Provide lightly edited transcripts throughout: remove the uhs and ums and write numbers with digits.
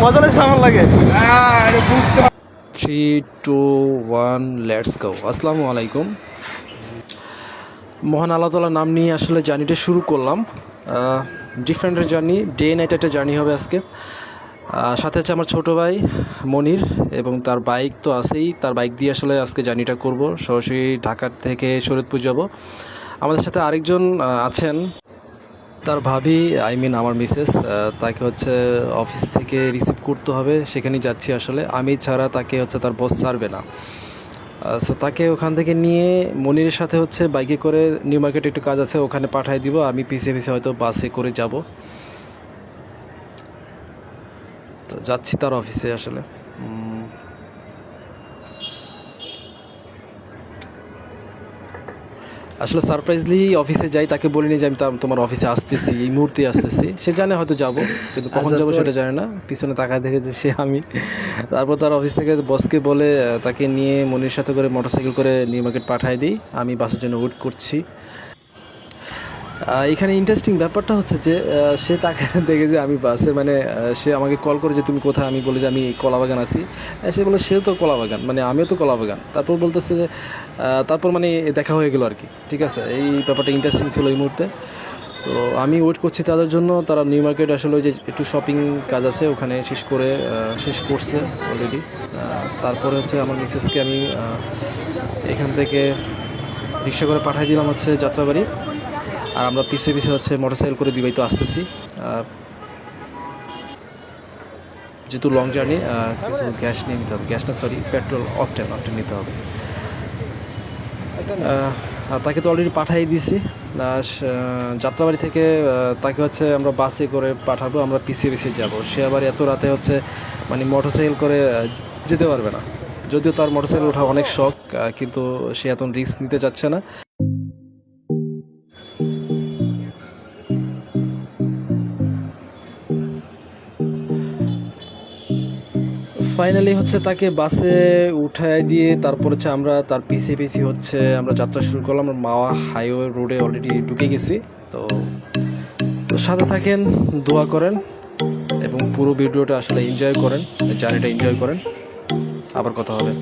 মজা লাগছে আমার লাগে। 3, 2, 1 লেটস গো। আসসালামু আলাইকুম। মহান আল্লাহ তাআলার নাম নিয়ে আসলে জার্নিটা শুরু করলাম। ডিফারেন্ট জার্নি, ডে নাইট একটা জার্নি হবে আজকে। সাথে আছে আমার ছোটো ভাই মনির এবং তার বাইক তো আছেই। তার বাইক দিয়ে আসলে আজকে জার্নিটা করব। সরাসরি ঢাকা থেকে শরীয়তপুর যাব। আমাদের সাথে আরেকজন আছেন, তার ভাবি, আই মিন আমার মিসেস। তাকে হচ্ছে অফিস থেকে রিসিভ করতে হবে, সেখানেই যাচ্ছি আসলে। আমি ছাড়া তাকে হচ্ছে তার বস ছাড়বে না। সো তাকে ওখান থেকে নিয়ে মনিরের সাথে হচ্ছে বাইকে করে নিউ মার্কেটে একটু কাজ আছে, ওখানে পাঠিয়ে দিব। আমি পিছিয়ে পিছিয়ে হয়তো বাসে করে যাব। তো যাচ্ছি তার অফিসে আসলে। আসলে সারপ্রাইজলি অফিসে যাই, তাকে বলিনি যে আমি তোমার অফিসে আসতেছি, এই মুহূর্তে আসতেছি। সে জানে হয়তো যাব, কিন্তু কখন আচ্ছা যাবো তো সেটা জানে না। পিছনে তাকায় দেখে যে সে আমি। তারপর তার অফিস থেকে বসকে বলে তাকে নিয়ে মনির সাথে করে মোটরসাইকেল করে নিউ মার্কেট পাঠিয়ে দিই। আমি বাসের জন্য ওয়েট করছি। এখানে ইন্টারেস্টিং ব্যাপারটা হচ্ছে যে সে তাকে দেখে যে আমি বাসে, মানে সে আমাকে কল করে যে তুমি কোথায়, আমি বলে যে আমি কলাবাগান আছি। সে বলে সেও তো কলাবাগান, মানে আমিও তো কলাবাগান। তারপর বলতেছে যে তারপর মানে দেখা হয়ে গেলো আর কি। ঠিক আছে, এই ব্যাপারটা ইন্টারেস্টিং ছিল এই মুহূর্তে। তো আমি ওয়েট করছি তাদের জন্য। তারা নিউ মার্কেট আসলে ওই যে একটু শপিং কাজ আছে ওখানে শেষ করছে অলরেডি। তারপরে হচ্ছে আমার মিসেসকে আমি এখান থেকে রিক্সা করে পাঠিয়ে দিলাম হচ্ছে যাত্রাবাড়ি। আর আমরা পিছিয়ে পিছিয়ে হচ্ছে মোটরসাইকেল করে দুই ভাই তো আসতেছি। যেহেতু লং জার্নি, কিছু গ্যাস নিয়ে নিতে হবে। গ্যাস না, সরি, পেট্রোল, অকটেন নিতে হবে। তাকে তো অলরেডি পাঠিয়ে দিয়েছি। যাত্রাবাড়ি থেকে তাকে হচ্ছে আমরা বাসে করে পাঠাবো, আমরা পিছিয়ে পিছিয়ে যাব। সে আবার এত রাতে হচ্ছে মানে মোটরসাইকেল করে যেতে পারবে না। যদিও তার মোটরসাইকেল ওঠা অনেক শখ, কিন্তু সে এত রিস্ক নিতে চাচ্ছে না। ফাইনালি হচ্ছে তাকে বাসে উঠায় দিয়ে তারপর হচ্ছে আমরা তার পিছিয়ে পিছিয়ে হচ্ছে আমরা যাত্রা শুরু করলাম। আমরা মাওয়া হাইওয়ে রোডে অলরেডি ঢুকে গেছি। তো সাথে থাকেন, দোয়া করেন এবং পুরো ভিডিওটা আসলে এনজয় করেন, জার্নিটা এনজয় করেন। আবার কথা হবে।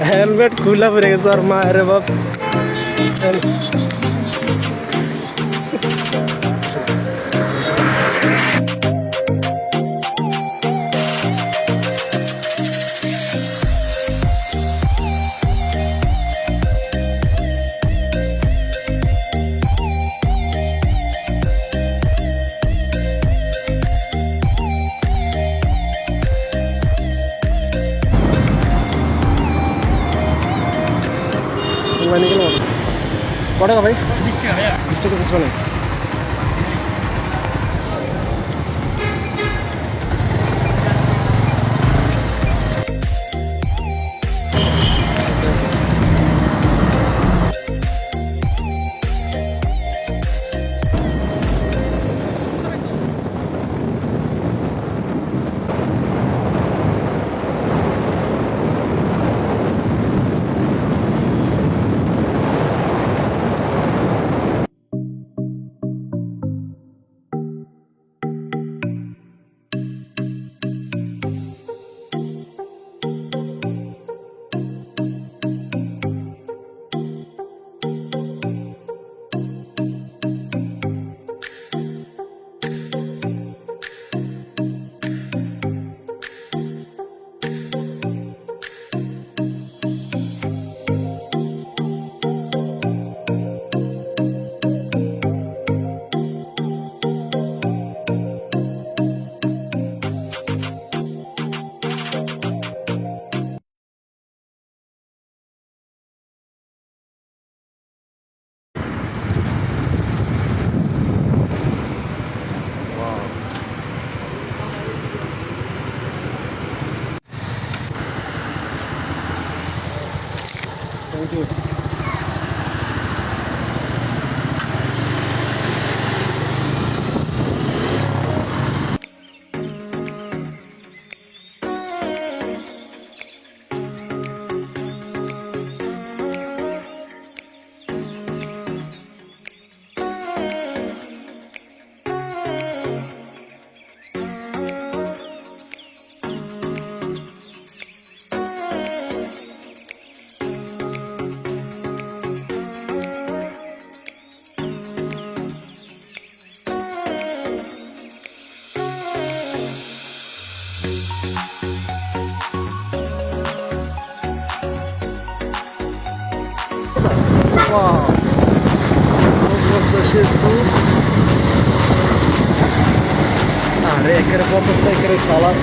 হেলমেট খুলা পড়ে গেছে আর মায়ের বাপ। কটা ভাই? 20 টাকা ভাইয়া, 20 টাকা পিছনে। Thank you. পদ্মা সেতু আরে একেবারে পদ্মা একেবারে colour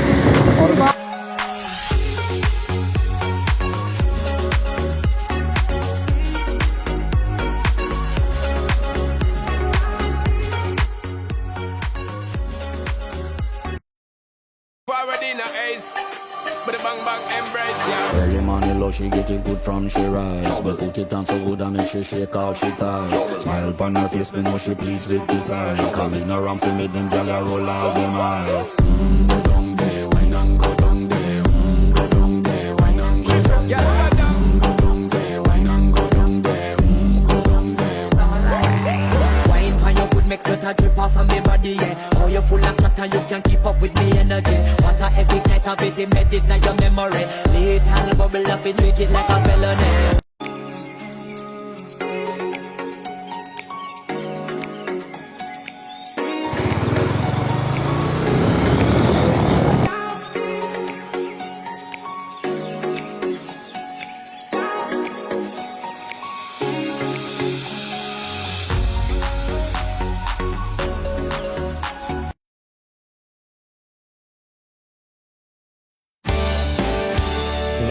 Early money low, she get it good from she rise. But put it on so good I make she shake out she ties. Smile upon her face, me know she pleased with this eye. Coming around to make them gyal a roll out them eyes. Go down there, wine and go down there. Go down there, wine and go down there. Go down there, wine and go down there. Go down there. Wine for your good make sweat a drip off of me body, yeah. Oh, you full of chatter, you can keep up with me energy. What a epic night of it, embedded in your memory. Little bubble up, it treat it like a felony.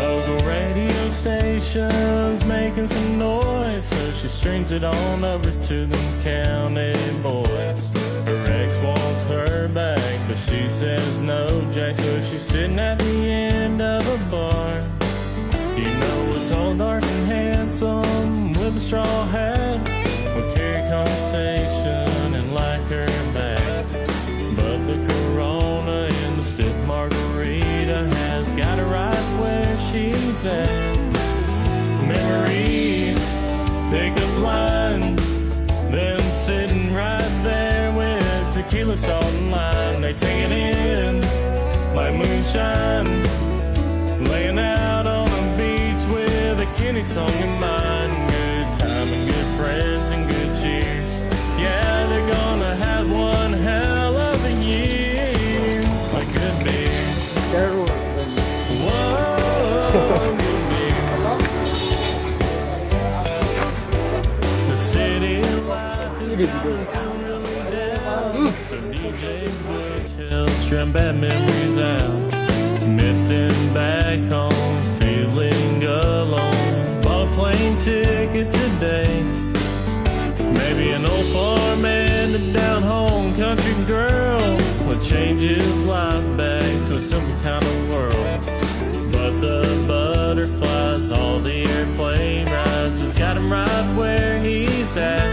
Local radio stations making some noise, so she strings it on over to them county boys. Her ex wants her back, but she says no, Jack, so she's sitting at the end of a bar. You know, it's all dark and handsome with a straw hat, will carry conversation and like her back. But the Corona in the stiff margarita has got her right where she's at. Memories, pickup lines, them sitting right there with tequila, salt and lime. They take it in like moonshine, laying out on the beach with a Kenny song in mind. Good time and good friends and good cheers. Yeah, they're gonna have one hell of a year. Like good beer. Whoa, good beer. The city life is really down. So DJ Bush helps trim bad memories out. Missing back home, feeling alone. Bought a plane ticket today. Maybe an old farm and a down home country girl will change his life back to a simple kind of world. But the butterflies, all the airplane rides, has got him right where he's at.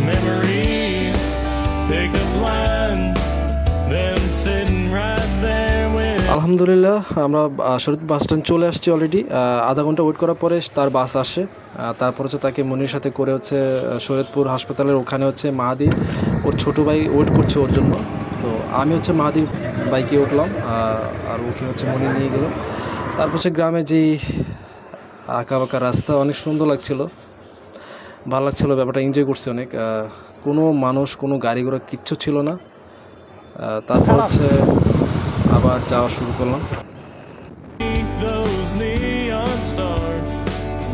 Memories, pickup lines, them sitting right there with. আলহামদুলিল্লাহ আমরা শরীয়ত bus stand চলে আসছি already. আধা ঘন্টা wait করার পরে তার বাস আসে। তারপর হচ্ছে তাকে মনির সাথে করে হচ্ছে শরীয়তপুর হাসপাতালের ওখানে হচ্ছে মাহাদি ওর ছোটো ভাই ওয়েট করছে ওর জন্য। তো আমি হচ্ছে মাহাদির বাইকে উঠলাম, আর ওকে হচ্ছে মনির নিয়ে গেল। তারপর হচ্ছে গ্রামে যেই আঁকা বাঁকা রাস্তা, অনেক সুন্দর লাগছিল, ভালো লাগছিলো, ব্যাপারটা এনজয় করছি অনেক। কোনো মানুষ, কোনো গাড়ি ঘোড়া কিচ্ছু ছিল না। তারপর হচ্ছে আবার যাওয়া শুরু করলাম। Those neon stars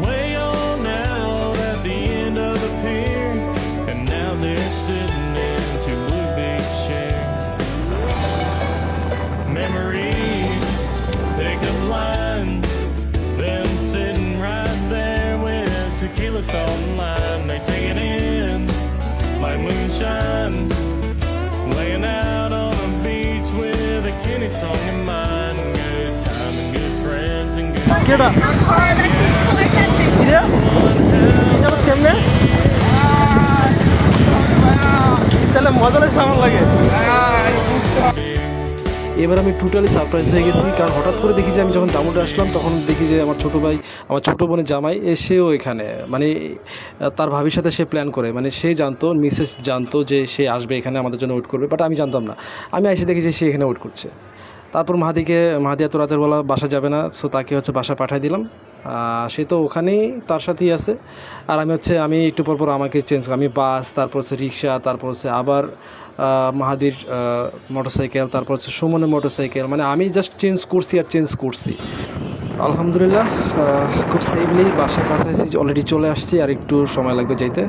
way on out at the end of the pier, and now they're sitting in two blue beach chairs. Memories, pickup lines, them sitting right there with tequila, salt and lime. They take it in like moonshine, laying out on the beach with a Kenny song in mind. Good time and good friends and good. তাহলে মজা লাগছে আমার লাগে। এবার আমি totally surprise হয়ে গেছি, কারণ হঠাৎ করে দেখি যে আমি যখন দামোদে আসলাম তখন দেখি যে আমার ছোটো ভাই, আমার ছোটো বোনের জামাই সেও এখানে, মানে তার ভাবির সাথে সে প্ল্যান করে, মানে সে জানতো, মিসেস জানতো যে সে আসবে এখানে আমাদের জন্য ওয়েট করবে, বাট আমি জানতাম না। আমি এসে দেখি যে সে এখানে ওয়েট করছে। তারপর মাহাদি এত রাতের বেলা বাসা যাবে না, সো তাকে হচ্ছে বাসা পাঠিয়ে দিলাম। সে তো ওখানেই তার সাথেই আছে। আর আমি একটু পর আমাকে চেঞ্জ, আমি বাস, তারপর হচ্ছে রিক্সা, তারপর হচ্ছে আবার মাহাদির মোটরসাইকেল, তারপর হচ্ছে সুমনের মোটরসাইকেল, মানে আমি জাস্ট চেঞ্জ করছি। আলহামদুলিল্লাহ খুব সেফলি বাসার কাছাকাছি অলরেডি চলে আসছি, আর একটু সময় লাগবে যেতে।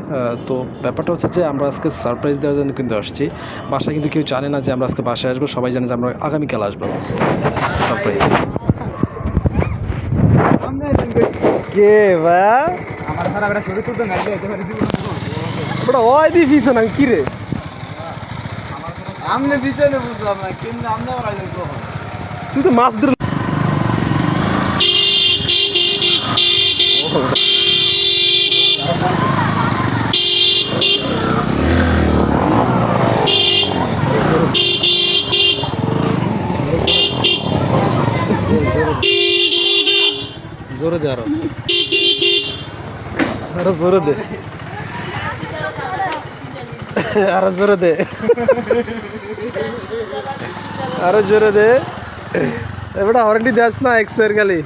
তো ব্যাপারটা হচ্ছে যে আমরা আজকে সারপ্রাইজ দেওয়ার জন্য কিন্তু আসছি। বাসায় কিন্তু কেউ জানে না যে আমরা আজকে বাসায় আসবো, সবাই জানে যে আমরা আগামীকাল আসবো। সারপ্রাইজ। কে বা বড় ওই দি পিছন আমি কি রে আমনে পিছনে বুঝলাম না কিন্তু আমনে তুই তো মাছ ধরে জোরে দে আরো জোরে দে আরো জোরে দে আরো জোরে দে এবারে হরেন্টি দেস না 100 এর গালি